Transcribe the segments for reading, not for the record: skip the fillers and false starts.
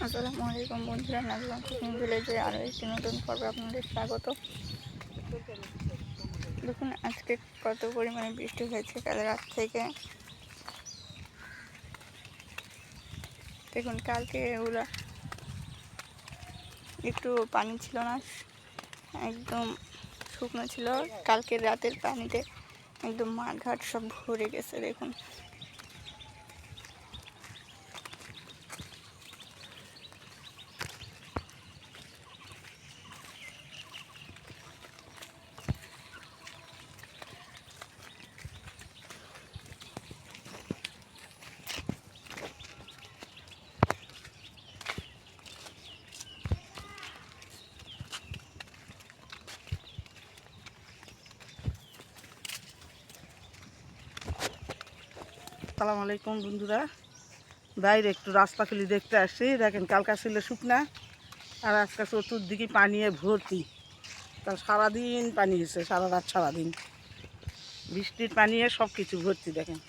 আসসালামু আলাইকুম বন্ধুরা, নাজলাম কুকিং ভিলেজে আরও একটি নতুন পর্বে আপনাদের স্বাগত। দেখুন আজকে কত পরিমাণে বৃষ্টি হয়েছে কাল রাত থেকে। দেখুন কালকে ওরা একটু পানি ছিল না, একদম শুকনো ছিল। কালকে রাতের পানিতে একদম মাঠঘাট সব ভরে গেছে। দেখুন আসসালামু আলাইকুম বন্ধুরা, বাইরে একটু রাস্তা খুলি দেখতে আসছি। দেখেন কালকা ছিল শুকনা আর আজকে চতুর্দিকে পানিয়ে ভর্তি। কাল সারাদিন পানি হয়েছে, সারা রাত সারাদিন বৃষ্টির পানিয়ে সব কিছু ভর্তি। দেখেন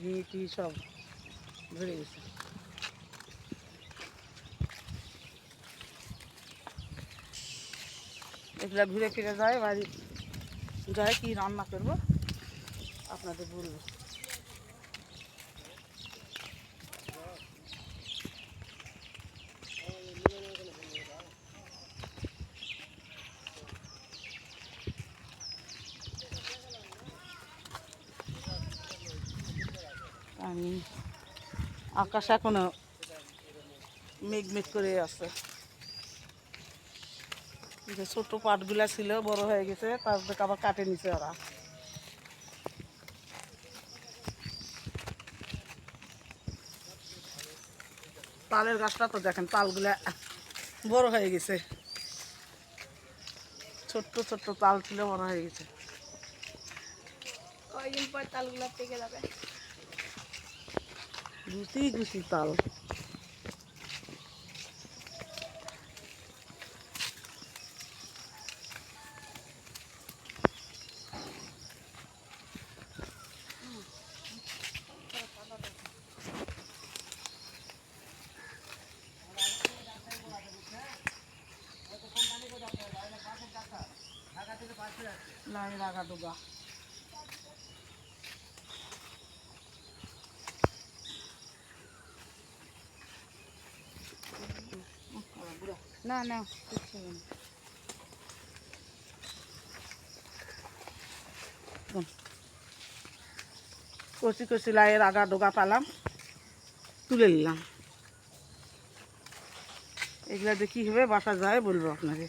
ভিটি সব ভরে গেছে। এগুলা ঘুরে ফিরে যায় বাড়ি, যায় কি রান্না করবো আপনাদের বলবো। আকাশ এখনো মেঘ মেঘ করে আছে। যে ছোট পাটগুলা ছিল বড় হয়ে গেছে, তারপরে আবার কাটে নিছে ওরা। তালের গাছটা তো দেখেন তালগুলা বড় হয়ে গেছে, ছোট্ট ছোট্ট তাল ছিল বড় হয়ে গেছে। কয়েকদিন পর তালগুলো পেকে যাবে। গুছি গুছি তাল। লাগা ডোগা না না কিচ্ছু হবে না। কচি কচি লাইয়ের আগা ডোগা পালাম, তুলে নিলাম। এগুলা দিয়ে কী হবে বাসা যায় বলবো আপনাকে।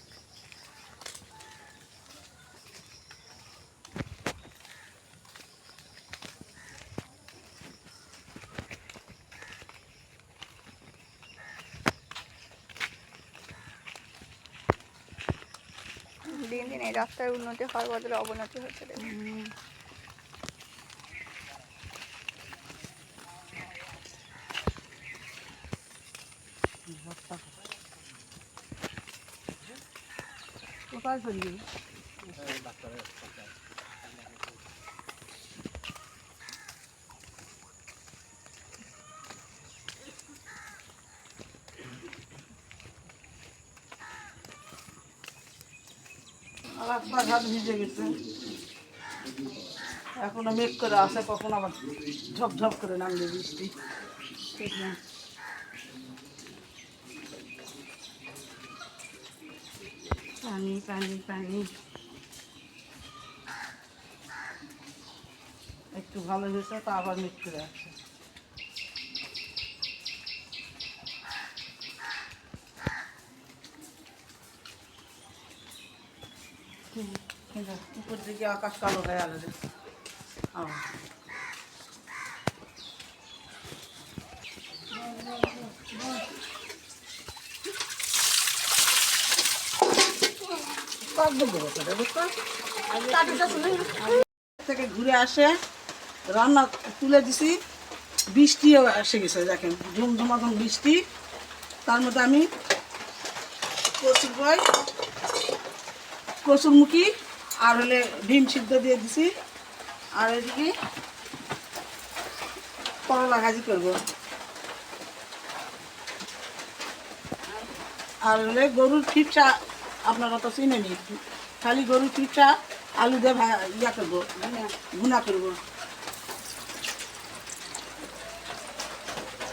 দিন দিন এই রাস্তার উন্নতি হওয়ার বদলে অবনতি হচ্ছে। কোথায় চলবি? রাস্তাঘাট ভিজে গেছে, এখনো মেঘ করে আসে, কখন আবার ঝপঝপ করে নামবে বৃষ্টি ঠিক না। পানি পানি পানি। একটু ভালো হয়েছে, তা আবার মেঘ করে আসছে। উপর দিকে আকাশ কালো হয়ে আলাদা। থেকে ঘুরে আসে রান্না তুলে দিছি, বৃষ্টিও এসে গেছে। দেখেন ঝুমঝুমাঝুম বৃষ্টি, তার মধ্যে আমি কচুরমুখী আর হলে ডিম সিদ্ধ দিয়ে দিছি। আর এদিকে করলা ভাজি করবো। আর হলে গরুর ফিপসা আপনারা তো চিনেনি, খালি গরুর ফিপসা আলু দিয়ে ইয়া করবো, ভুনা করবো।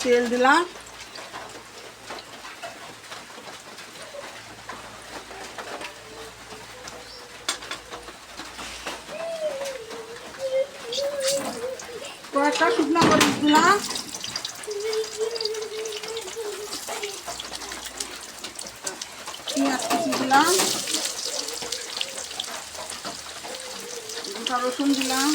তেল দিলাম, কয়েকটা শুকনো মরিচ দিলাম, পেঁয়াজ কুচি দিলাম, গোটা রসুন দিলাম,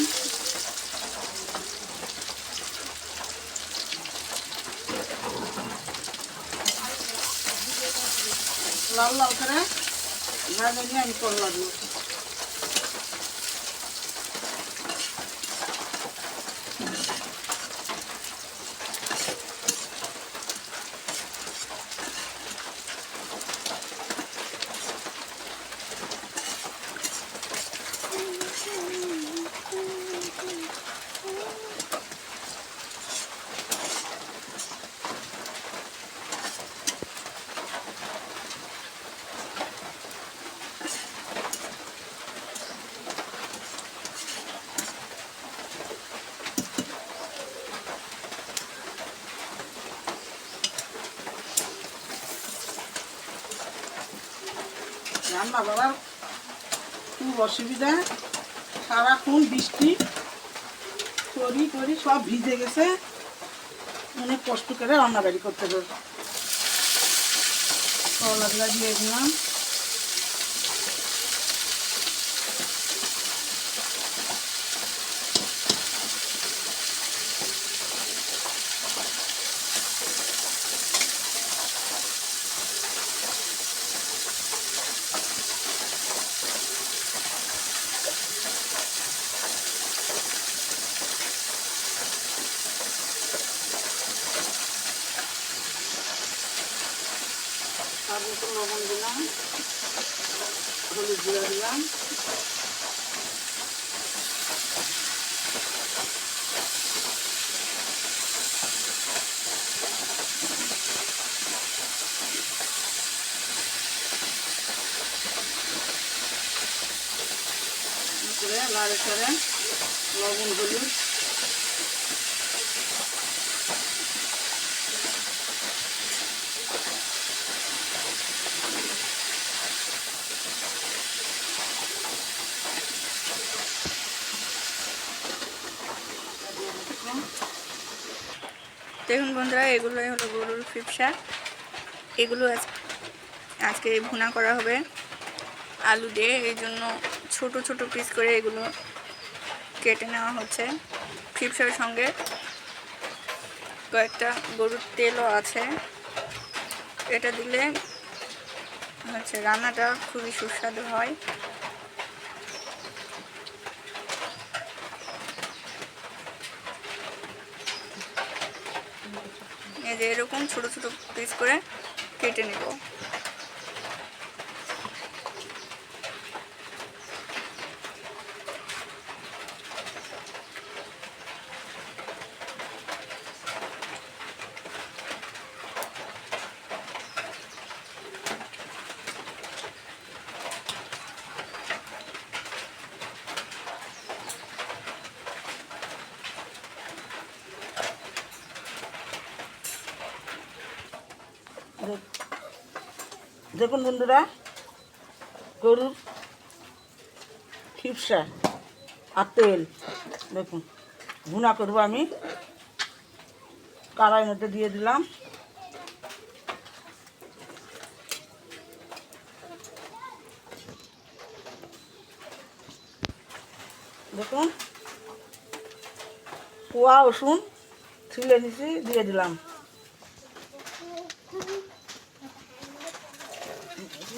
লাল লাল করে ভাজা নিয়ে আমি করলা দিব। রান্না করার খুব অসুবিধা, সারাক্ষণ বৃষ্টি করি সব ভিজে গেছে, অনেক কষ্ট করে রান্নাবাড়ি করতে হবে। করলাগুলা দিয়ে দিলাম, স্বাদ মতো লবণ দিলাম, হলুদ গুঁড়া দিলাম, লাড়ে চাড়ে লবণ হলুদ দেখুন বন্ধুরা, এগুলোই হলো গরুর ফিপসা। এগুলো আজকে ভুনা করা হবে আলু দিয়ে, এই জন্য ছোট ছোট পিস করে এগুলো কেটে নেওয়া হচ্ছে। ফিপসার সঙ্গে কয়েকটা গরুর তেলও আছে, এটা দিলে হচ্ছে রান্নাটা খুবই সুস্বাদু হয়। এই যে এরকম ছোট ছোট পিস করে কেটে নেব। দেখুন বন্ধুরা, গরুর ফিপসা আর তেল দেখুন ভুনা করবো। আমি কড়াইয়ের মধ্যে দিয়ে দিলাম, দেখুন পোয়া রসুন ছিলে নিছি দিয়ে দিলাম,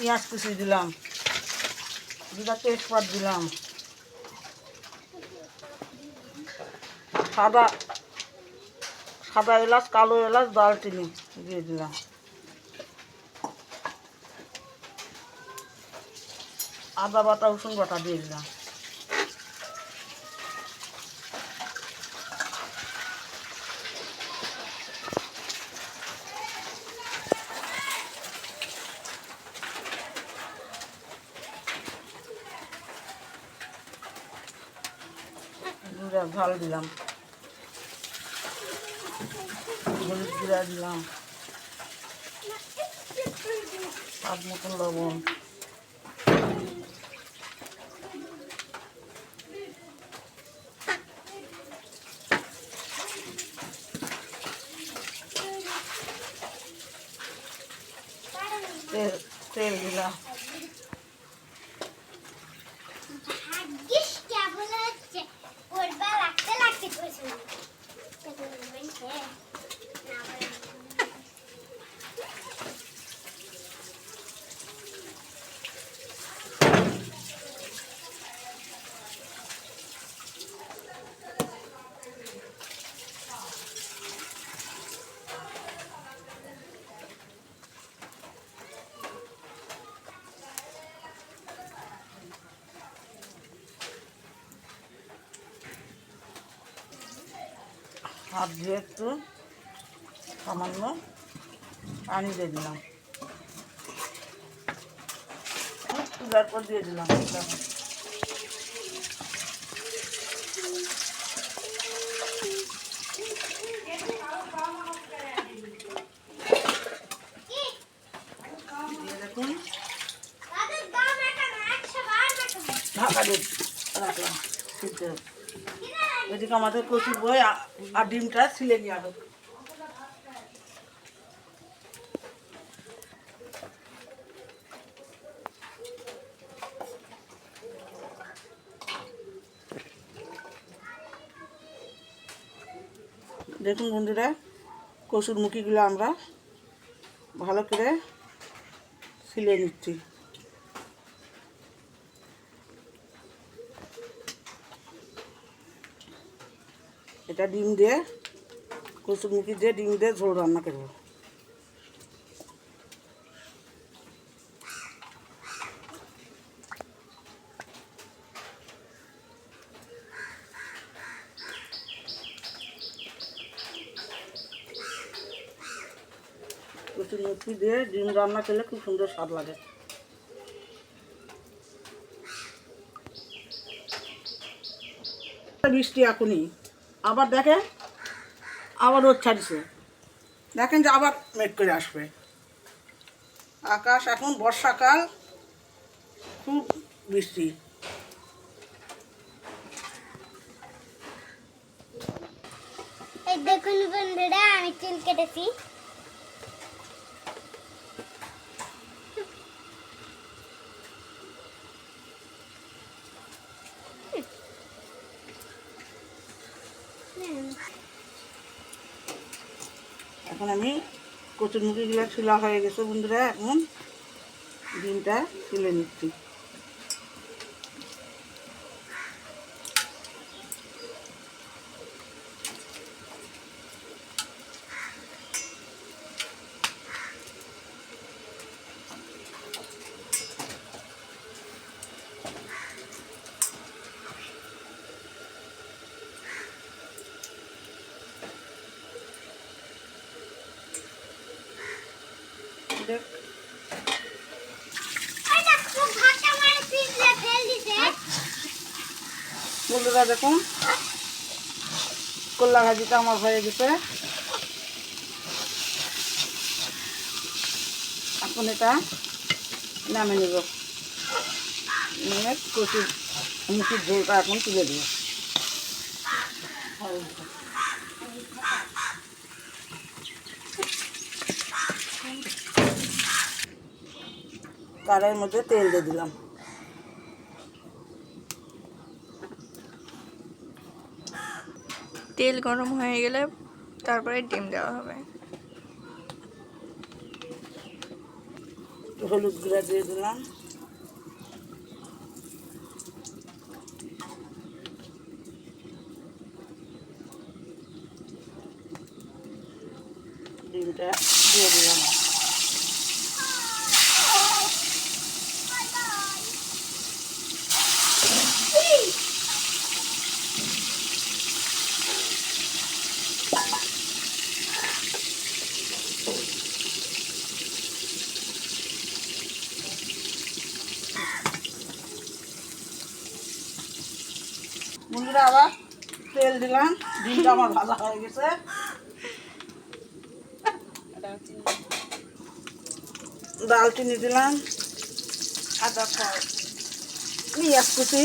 পেঁয়াজ কুচি দিলাম, দুটা তেজপাত দিলাম, সাদা এলাচ, কালো এলাচ, দারচিনি দিয়ে দিলাম, আদা বাটা রসুন বাটা দিয়ে দিলাম, ঝাল দিলাম, হলুদ গুঁড়া দিলাম, স্বাদ মতন লবণ, তেল তেল দিলাম। হাত দিয়ে একটু সামান্য পানি দিয়ে দিলাম, চুলার পর দিয়ে দিলাম। দিয়ে দেখুন ঢাকা দিয়ে রাখলাম সিদ্ধ। এদিকে আমাদের কচুর বই আর ডিমটা ছিলে নেওয়া হোক। দেখুন বন্ধুরা, কচুর মুখিগুলো আমরা ভালো করে ছিলে নিচ্ছি। এটা ডিম দিয়ে, কচুর মুখি দিয়ে ডিম দিয়ে ঝোল রান্না করবো। কচুর মুখি দিয়ে ডিম রান্না করলে খুব সুন্দর স্বাদ লাগে। বৃষ্টি এখনই আবার দেখেন, আবার রোদ ছাড়ছে, দেখেন যে আবার মেঘ করে আসবে। আকাশ এখন বর্ষাকাল, খুব বৃষ্টি। দেখুন বন্ধুরা, আমি চুল কেটেছি। এখন আমি কচুর মুখিগুলো ছিলা হয়ে গেছে বন্ধুরা, এখন ডিমটা ছিলে নিচ্ছি। বন্ধুরা দেখুন, কল্লা ভাজিটা আমার হয়ে গেছে। এখন এটা নামে নেব, নিয়ে কচুর মুখির ঝোলটা এখন তুলে দেব। কড়াইয়ের মধ্যে তেল দিয়ে দিলাম। তেল গরম হয়ে গেলে তারপরে ডিম দেওয়া হবে। হলুদ গুঁড়া দিয়ে দিলাম, ডিমটা দিয়ে দিলাম। বন্ধুরা আবার তেল দিলাম, ডিমটা আমার ভাজা হয়ে গেছে। দালচিনি দিলাম, আদা পেঁয়াজ কুচি,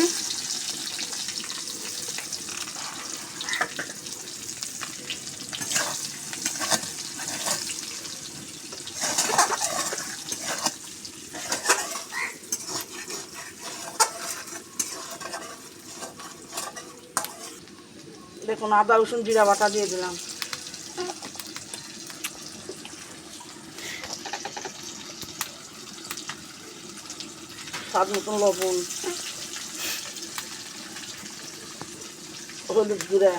দেখুন আদা রসুন জিরা বাটা দিয়ে দিলাম, স্বাদ মতন লবণ, হলুদ গুঁড়া,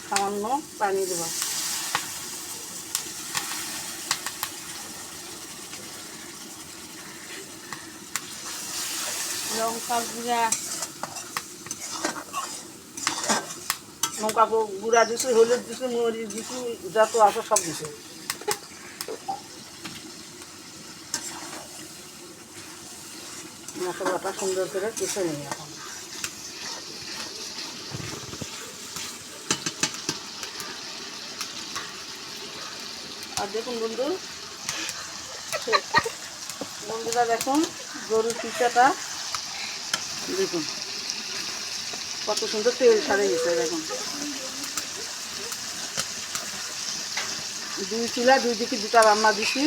সামান্য পানি দেব, লঙ্কা গুঁড়া, লঙ্কা গুঁড়া দিছি, হলুদ দিছি, মরিচ দিছি, যত আছে সব দিছি। মশলাটা সুন্দর করে কষে নিই এখন। আর দেখুন বন্ধুরা দেখুন গরুর পিঠাটা দেখুন কত সুন্দর তেল ছাড়ে গেছে। দেখুন দুই চুলা দুই দিকে দুটা রান্না দিছি।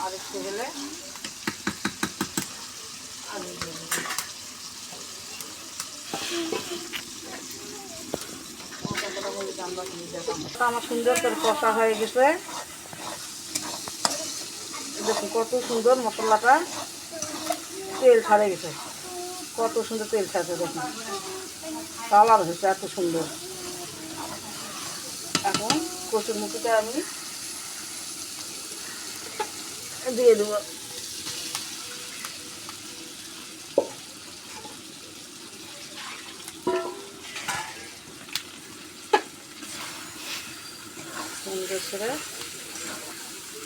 আর একটু হলে আলু দিয়ে দেব। আমার সুন্দর করে কষা হয়ে গেছে। দেখুন কত সুন্দর মশলাটা তেল ছাড়ে গেছে, কত সুন্দর তেল ছাড়ছে। দেখুন কালার হয়েছে এত সুন্দর। এখন কচুর মুখিটা আমি দিয়ে দেবো। সুন্দর করে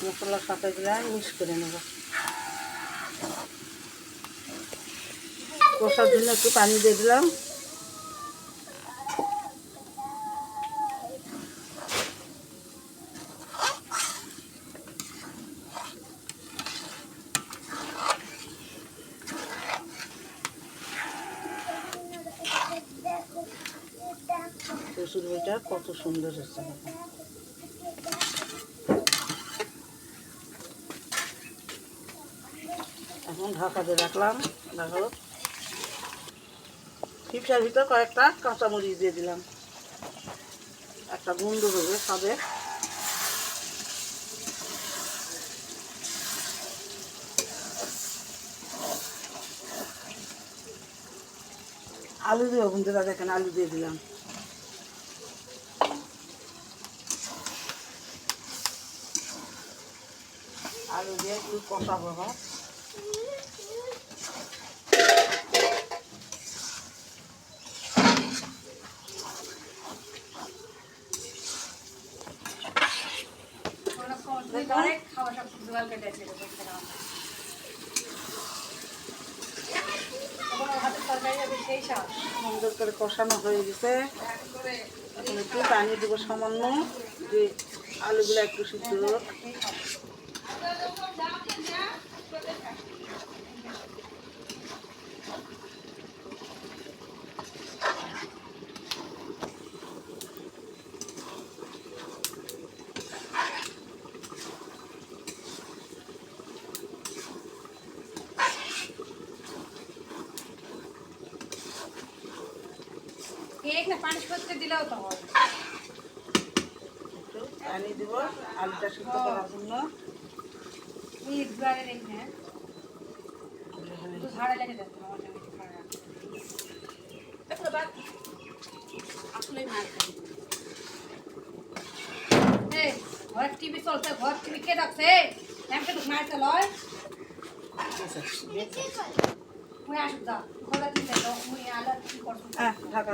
মশলার সাথে দিলে মিক্স করে নেব। কষার জন্য একটু পানি দিয়ে দিলাম। কচুর বইটা কত সুন্দর হচ্ছে। এখন ঢাকা দিয়ে রাখলাম। দেখো চিপসার ভিতর কয়েকটা কাঁচামরিচ দিয়ে দিলাম, একটা গন্ধ হবে স্বাদে। আলু দিয়ে বন্ধুরা দেখেন আলু দিয়ে দিলাম। আলু দিয়ে একটু কষাবো। সুন্দর করে কষানো হয়ে গেছে। এখন একটু পানি দেবো সামান্য, যে আলুগুলো একটু সিদ্ধ হোক। পানি দিব আলুটা সিদ্ধ করার জন্য। আসলেই মার খাই। এই, ঘর টিভি চলছে, ঘর টিভি কে রাখছে? এমকে তো মারতে লয়। মুই আসুক যা, ঘরে দিতে দাও, মুই আলাদা কি করছো? ঢাকা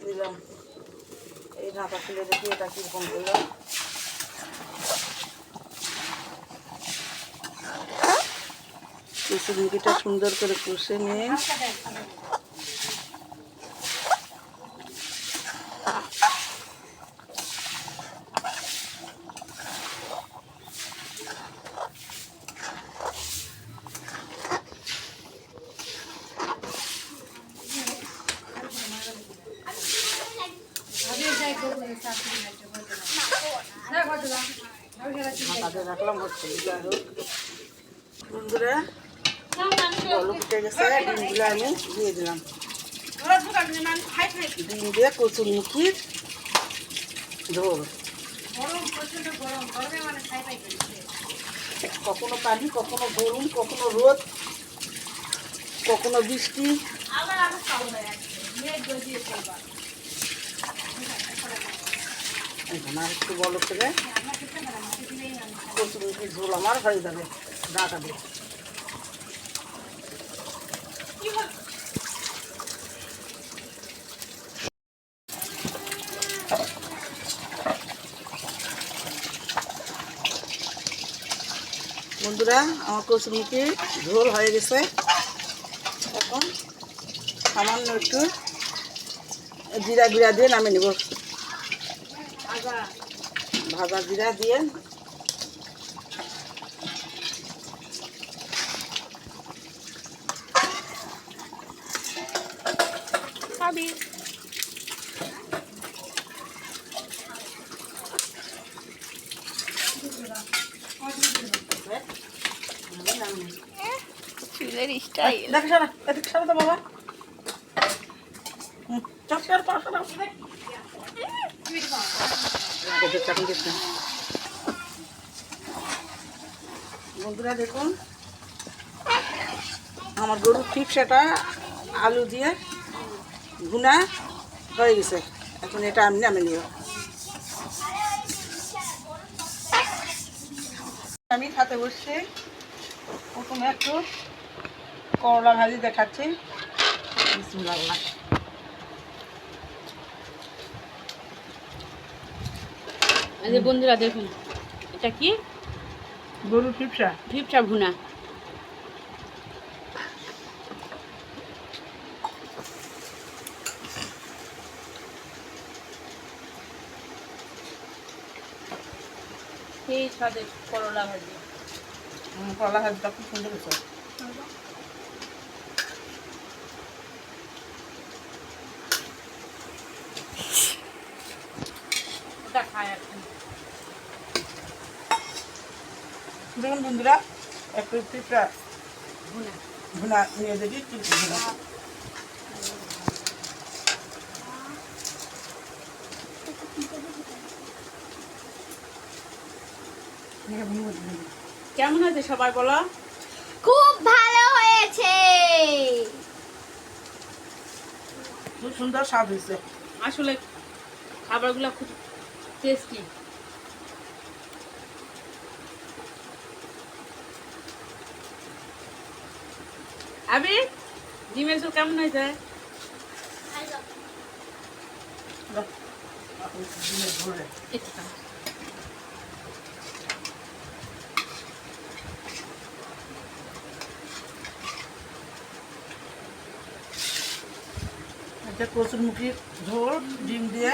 দিলাম। এই ঢাকা খুলে দেখি এটা কীরকম করলাম। কচুর মুখিটা সুন্দর করে কষে নিয়ে হালকা দেন, হালকা দেন। ভাবি যাই করবো, শাশুড়ি লাগছে, বলতে না। না, বলতে না। ভাবি যারা চিন্তা ঢাকাতে রাখলাম হচ্ছে যাই হোক। বন্ধুরা না, না, আমি বলো ফুটে গেছে, ডিমগুলো আমি দিয়ে দিলাম। ওরা দোকান না খাই খাই। ডিম দিয়ে কচুর মুখির ঝোল। গরম, প্রচন্ড গরম, গরমে মানে খাই খাই করছে। কখনো পানি, কখনো গরম, কখনো রোদ, কখনো বৃষ্টি। আবার আমি খাবো না একদম। মেঘ গজিয়ে চলবা। এখন আর একটু বলো করে কচুর মুখির ঝোল আমার হয়ে যাবে ঢাকা দিয়ে। বন্ধুরা আমার কচুরমুখী ঝোল হয়ে গেছে। এখন সামান্য একটু জিরা গুঁড়া দিয়ে নামিয়ে নেব। ভাজা জিরা দিয়ে খাবি চুলের স্টাইল। দেখে সারা এদিকে সারা তো বাবা। চল সারা পাশা সারা বন্ধুরা দেখুন আমার গরুর ফিপসাটা আলু দিয়ে ভুনা হয়ে গেছে। এখন এটা আমি নামিয়ে নিব। আমি খাতে বসছি। প্রথমে একটু করলা ভাজি দেখাচ্ছি। বিসমিল্লাহ। এই যে বন্ধুরা দেখুন, এটা কি? গরুর ফিপসা। ফিপসা ভুনা। সেই সাথে করলা ভাজি। করলা ভাজিটা খুব সুন্দর হয়েছে। ওটা খায় এখন। দেখুন বন্ধুরা একটু ফিপসা ভুনা। ভুনা নিয়ে দেখি কি ভুনা। কেমন আছে সবাই বলো? খুব ভালো হয়েছে। খুব সুন্দর স্বাদ হয়েছে। আসলে খাবারগুলো খুব টেস্টি। আবি ডিমের ঝোল কেমন হয়েছে? একটু খাও। এটা কচুরমুখির ঝোল ডিম দিয়ে।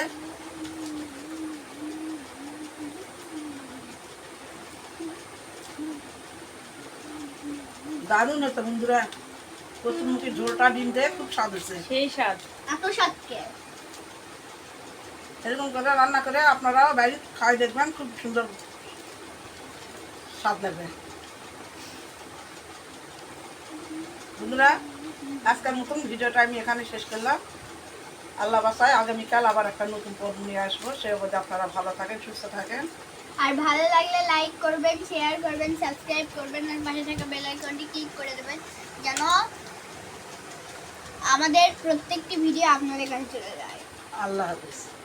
দারুণ হতো বন্ধুরা। কচুরমুখির ঝোলটা ডিম দিয়ে খুব স্বাদ হয়েছে। সেই স্বাদ। এত স্বাদকে এরকম করে রান্না করে আপনারাও বাড়ি খাই দেখবেন, খুব সুন্দর স্বাদ লাগবে। বন্ধুরা আজকের মতন ভিডিওটা আমি এখানে শেষ করলাম। আল্লাহ বাসায় আগামীকাল আবার একটা নতুন পর্ব নিয়ে আসবো। সে অবধি আপনারা ভালো থাকেন, সুস্থ থাকেন। আর ভালো লাগলে লাইক করবেন, শেয়ার করবেন, সাবস্ক্রাইব করবেন আর পাশে থাকা বেল আইকনটি ক্লিক করে দেবেন যেন আমাদের প্রত্যেকটি ভিডিও আপনাদের কাছে চলে যায়। আল্লাহ হাফেজ।